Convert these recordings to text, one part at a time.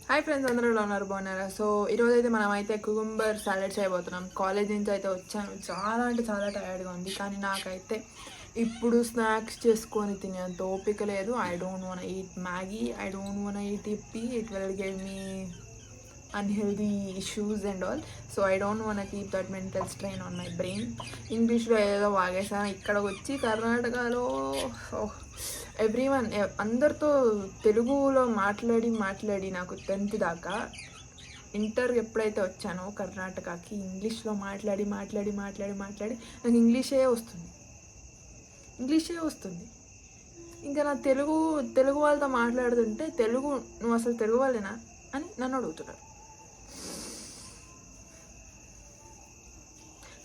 Hi friends, అందరూ ఎలా ఉన్నారు? బాగున్నారా? సో ఈరోజు అయితే మనం అయితే కుకుంబర్ సాలెడ్ చేయబోతున్నాం. కాలేజ్ నుంచి అయితే వచ్చాను, చాలా అంటే చాలా టైర్డ్గా ఉంది. కానీ నాకైతే ఇప్పుడు స్నాక్స్ చేసుకొని తినేంత ఓపిక లేదు. I don't want eat Maggi, I don't want eat yippee. It will give me unhealthy issues and all. So I don't want keep that mental strain on my brain. ఇంగ్లీష్లో ఏదో వాగేసాను. ఇక్కడ వచ్చి కర్ణాటకలో ఎవ్రీవన్ అందరితో తెలుగులో మాట్లాడి నాకు 10th దాకా, ఇంటర్ ఎప్పుడైతే వచ్చానో కర్ణాటకకి ఇంగ్లీష్లో మాట్లాడి నాకు ఇంగ్లీషే వస్తుంది. ఇంకా నా తెలుగు వాళ్ళతో మాట్లాడుతుంటే నువ్వు అసలు తెలుగు వాళ్ళేనా అని నన్ను అడుగుతున్నారు.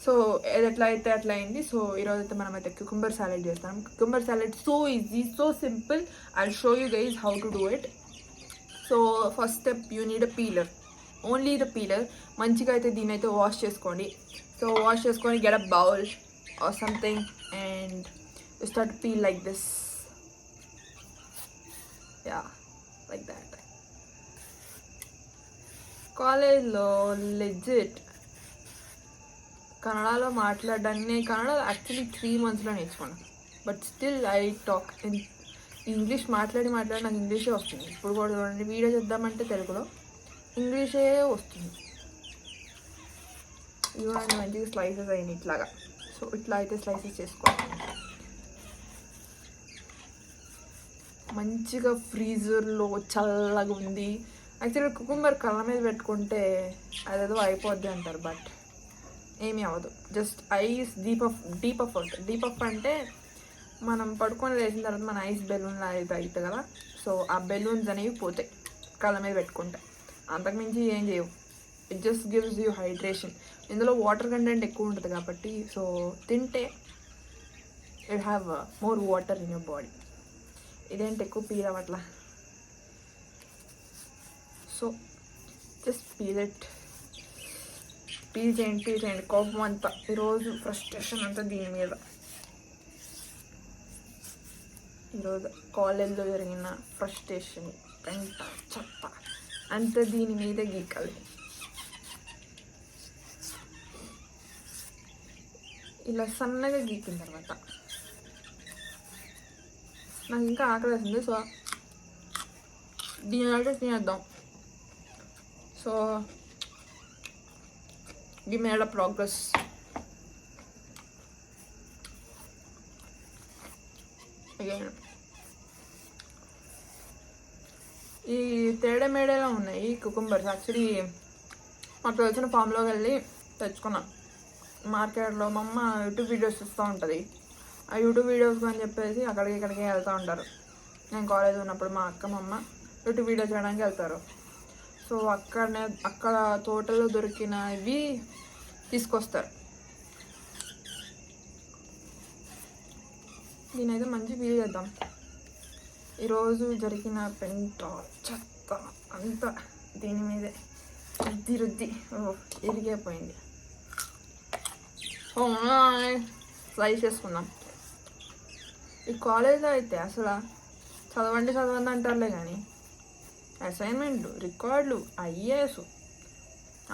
సో ఇది ఎట్లా అయితే అట్లా అయింది. సో ఈరోజు అయితే మనం అయితే క్యూకుంబర్ సాలెడ్ చేస్తాం. Cucumber salad so easy, so simple. I show you guys how to do it. So first step, you need a peeler, only the peeler. మంచిగా అయితే దీని అయితే వాష్ చేసుకోండి. సో వాష్ చేసుకొని get a bowl or something and start peel like this. Yeah, like that. కాలేజ్లో legit కన్నడలో మాట్లాడడాన్ని, Kannada actually 3 monthsలో నేర్చుకున్నాను. But still I talk in English. మాట్లాడి నాకు ఇంగ్లీషే వస్తుంది. ఇప్పుడు కూడా చూడండి, వీడియో చేద్దామంటే తెలుగులో ఇంగ్లీషే వస్తుంది. ఇవన్నీ మంచిగా స్లైసెస్ అయినాయి ఇట్లాగా. సో ఇట్లా అయితే స్లైసెస్ చేసుకోవాలి. మంచిగా ఫ్రీజర్లో చల్లగా ఉంది. యాక్చువల్గా కుకుంబర్ కళ్ళ మీద పెట్టుకుంటే అదేదో అయిపోద్ది అంటారు, బట్ ఏమీ అవ్వదు. జస్ట్ ఐస్ డీప్ అఫ్ అంటే మనం పడుకొని లేచిన తర్వాత మన ఐస్ బెలూన్లా అయితే అవుతుంది కదా. సో ఆ బెలూన్స్ అనేవి పోతాయి కళ్ళ మీద పెట్టుకుంటే. అంతకుమించి ఏం చేయవు. It just gives you hydration. ఇందులో వాటర్ కంటెంట్ ఎక్కువ ఉంటుంది కాబట్టి, సో తింటే it have more water in your body. ఇదేంటి ఎక్కువ పీల్ అవ్వట్లా. సో జస్ట్ పీల్ చేయండి. కోపం అంతా, ఈరోజు ఫ్రస్ట్రేషన్ అంతా దీని మీద. ఈరోజు కాలేజ్లో జరిగిన ఫ్రస్ట్రేషన్, పెంట, చెత్త అంతా దీని మీద గీకాలి. ఇలా సన్నగా గీకిన తర్వాత నాకు ఇంకా ఆకలి వేసింది. సో దీని అయితే తినేద్దాం. So we made a progress. Again, ఈ తేడా మేడేలా ఉన్నాయి కుకుంబర్స్. యాక్చువల్లీ మాకు తెలిసిన ఫామ్లోకి వెళ్ళి తెచ్చుకున్నాం మార్కెట్లో. మా అమ్మ యూట్యూబ్ వీడియోస్ ఇస్తూ ఉంటుంది. ఆ యూట్యూబ్ వీడియోస్ అని చెప్పేసి ఇక్కడికి వెళ్తూ ఉంటారు. నేను కాలేజ్ ఉన్నప్పుడు మా అక్క మా అమ్మ యూట్యూబ్ వీడియో చేయడానికి వెళ్తారు. సో అక్కడ తోటలో దొరికినవి తీసుకొస్తారు. దీనైతే మంచి ఫీల్ చేద్దాం. ఈరోజు జరిగిన పెంట, చెత్త అంతా దీని మీదే రుద్ది ఇరిగిపోయింది. స్లైస్ చేసుకుందాం. ఈ కాలేజ్లో అయితే అసలు చదవండి అంటారులే, కానీ అసైన్మెంట్లు, రికార్డులు, ఐఏఎస్,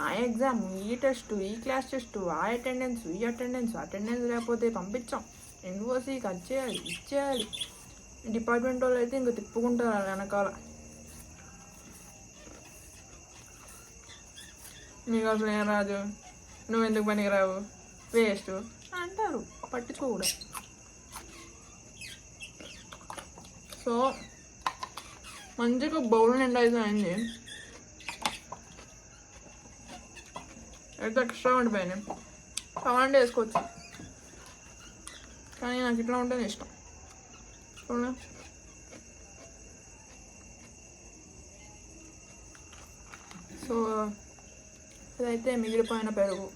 ఆ ఎగ్జామ్, ఈ టెస్ట్, ఈ క్లాస్ టెస్ట్, ఆ అటెండెన్స్, ఈ అటెండెన్స్ లేకపోతే పంపించాం, యూనివర్సిటీకి అది చేయాలి, ఇచ్చేయాలి. డిపార్ట్మెంట్ వాళ్ళు అయితే ఇంక తిప్పుకుంటారు వెనకాల. నీకు అసలు ఏం రాదు, నువ్వు ఎందుకు పనికిరావు, వేస్ట్ అంటారు, పట్టించుకోకూడదు. సో మంచిగా బౌల్ నిండా అయితే అయింది. అయితే ఎక్స్ట్రా ఉండిపోయినాయి, కావాలంటే వేసుకోవచ్చు, కానీ నాకు ఇట్లా ఉంటేనే ఇష్టం. చూడండి, సో ఇదైతే మిగిలిపోయిన పెరుగు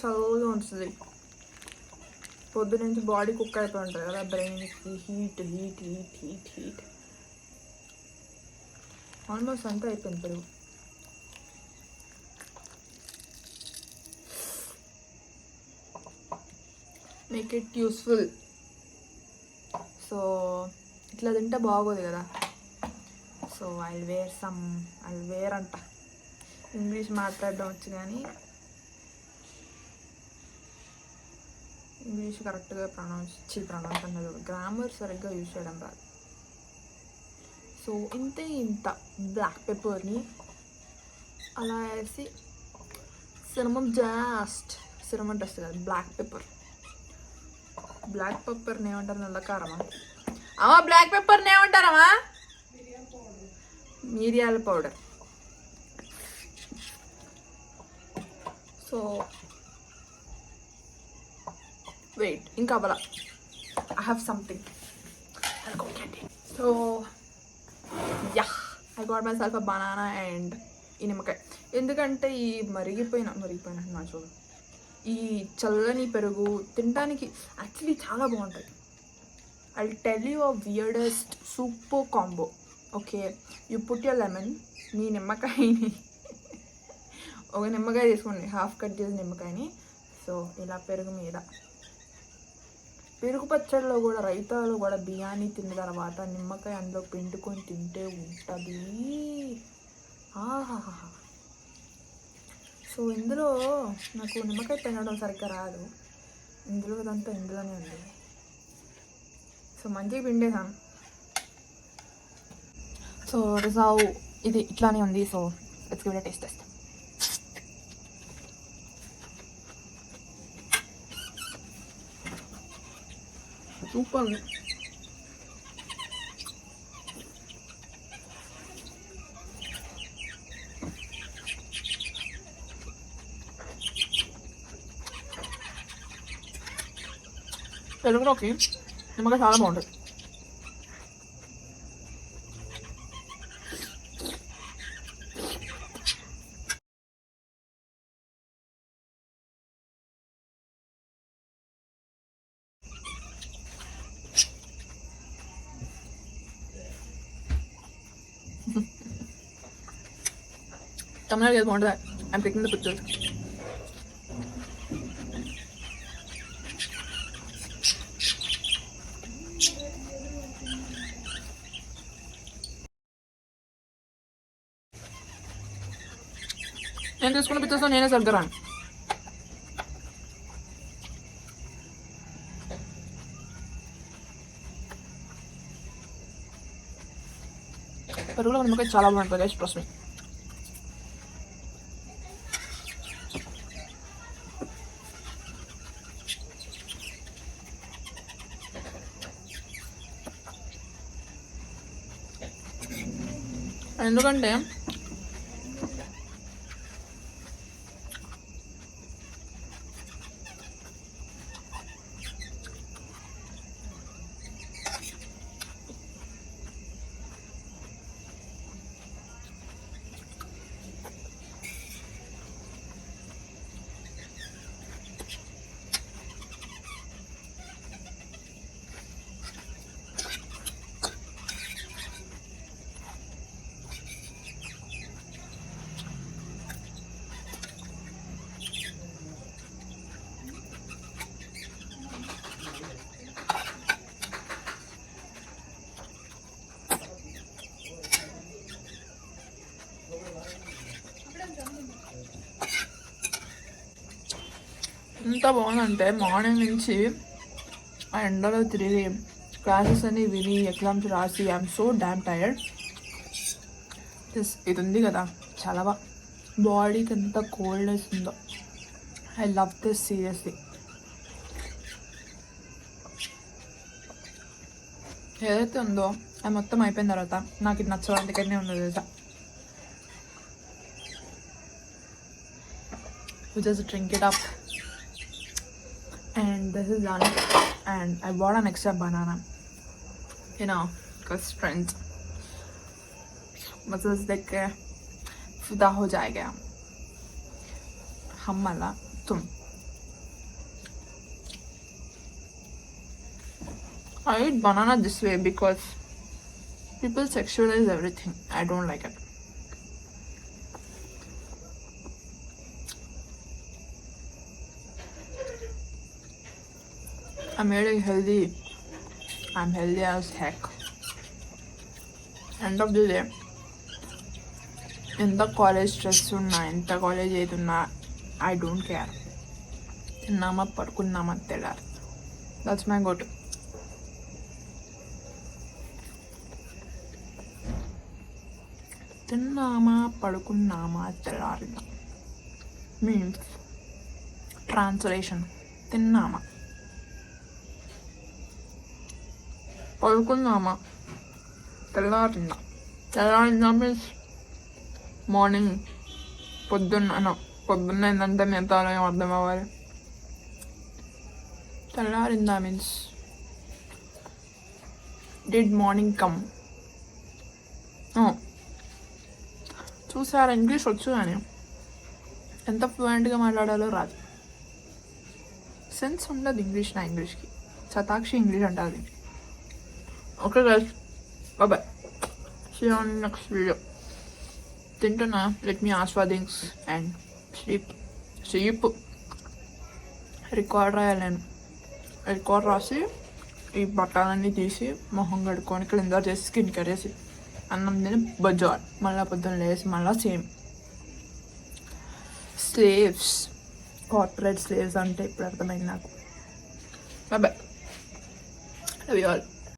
చల్లగా ఉంటుంది. పొద్దు నుంచి బాడీ కుక్ అయిపోయి ఉంటుంది కదా, బ్రెయిన్కి హీట్ ఆల్మోస్ట్ అంతా అయిపోయింది పెరుగు. Make it useful. సో ఇట్లా తింటే బాగోదు కదా. సో ఐ వేర్ అంట. ఇంగ్లీష్ మాట్లాడడం వచ్చు కానీ ఇంగ్లీష్ కరెక్ట్గా ప్రొనౌన్స్ అన్నది గ్రామర్ సరిగ్గా యూజ్ చేయడం రాదు. సో ఇంత బ్లాక్ పెప్పర్ని అలా వేసి సినమన్ టెస్ట్ కాదు, బ్లాక్ పెప్పర్ని ఏమంటారు? నల్ల కారమా? బ్లాక్ పెప్పర్ని ఏమంటారమ్మా? మిరియాల పౌడర్. సో వెయిట్, ఇంకా అవ్వాల. I have something. So I got myself a banana and ఈ నిమ్మకాయ. ఎందుకంటే ఈ మరిగిపోయిన నా చూడు, ఈ చల్లని పెరుగు తినడానికి యాక్చువల్లీ చాలా బాగుంటుంది. I tell you a weirdest super combo. Okay, you put your lemon, మీ నిమ్మకాయని ఒక నిమ్మకాయ తీసుకోండి, హాఫ్ కట్ చేసిన నిమ్మకాయని. సో ఇలా పెరుగు మీద, పెరుగు పచ్చడిలో కూడా, రైతాలో కూడా బిర్యానీ తిన్న తర్వాత నిమ్మకాయ అందులో పిండుకొని తింటే ఉంటుంది. ఆహాహా. సో ఇందులో నాకు నిమ్మకాయ తినడం సరిగ్గా రాదు, ఇందులోనే ఉంది. సో మంచిగా పిండేసాను. సో రిజావ్ ఇది ఇట్లానే ఉంది. So let's give it a taste. Super ఉంది. పెరుగులోకి నిమ్మకాయ చాలా బాగుంటుంది. thumbnail is more that I'm taking the pictures. నేను తీసుకున్న పిక్చర్స్లో నేనే సరిగ్గా రాను. పెరుగులో నిమ్మకాయ చాలా బాగుంటుంది గైస్, ట్రస్ట్ మీ. ఎందుకంటే ఎంత బాగుందంటే మార్నింగ్ నుంచి ఆ ఎండలో తిరిగి క్లాసెస్ అని విని ఎగ్జామ్స్ రాసి ఐఎమ్ సో డామ్ టైర్డ్. ఇది ఉంది కదా, చాలా బాడీకి ఎంత కోల్డ్నెస్ ఉందో. I love this seriously. ఏదైతే ఉందో అది మొత్తం అయిపోయిన తర్వాత నాకు ఇది నచ్చడం అందుకనే ఉందో తెలుసా. We just drink it up and this is done, and I bought an extra banana, you know, because friends मतलब देख के फिदा हो जाएगा हम वाला तुम. I eat banana this way because people sexualize everything. I don't like it. I'm healthy as heck. End of the day ఎంత కాలేజ్ స్ట్రెస్ ఉన్నా ఎంత కాలేజ్ ఏదున్నా ఐ డోంట్ కేర్. తిన్నామా పడుకున్నామా తెల్లారి. That's my goat. తిన్నామా పడుకున్నామా తెల్లారిదా మీన్స్ ట్రాన్స్లేషన్ తిన్నామా పడుకున్నామా తెల్లారిందా మీన్స్ మార్నింగ్ పొద్దున్న ఏంటంటే మిగతా ఏం అర్థం అవ్వాలి. తెల్లారిందా మీన్స్ డిడ్ మార్నింగ్ కమ్. చూసారా, ఇంగ్లీష్ వచ్చు కానీ ఎంత ఫ్లూయెంట్గా మాట్లాడాలో రాదు. సెన్స్ ఉండదు ఇంగ్లీష్కి. శతాక్షి ఇంగ్లీష్ అంటారు. Okay guys, bye. See you on next video. తింటున్నా, లెట్ మీ ఆస్వాదింగ్స్ అండ్ స్లీప్. రికార్డ్ రాయాలి నేను. రికార్డ్ రాసి ఈ బట్టలన్నీ తీసి మొహం కడుక్కొని క్లిందర్ చేసి స్కిన్ కేర్ చేసి అన్నం తిని బజ్జాలి. మళ్ళీ పొద్దున్న లేసి మళ్ళీ సేమ్. స్లేవ్స్, కార్పొరేట్ స్లేవ్స్ అంటే ఇప్పుడు అర్థమైంది నాకు. బాయ్. Love you all.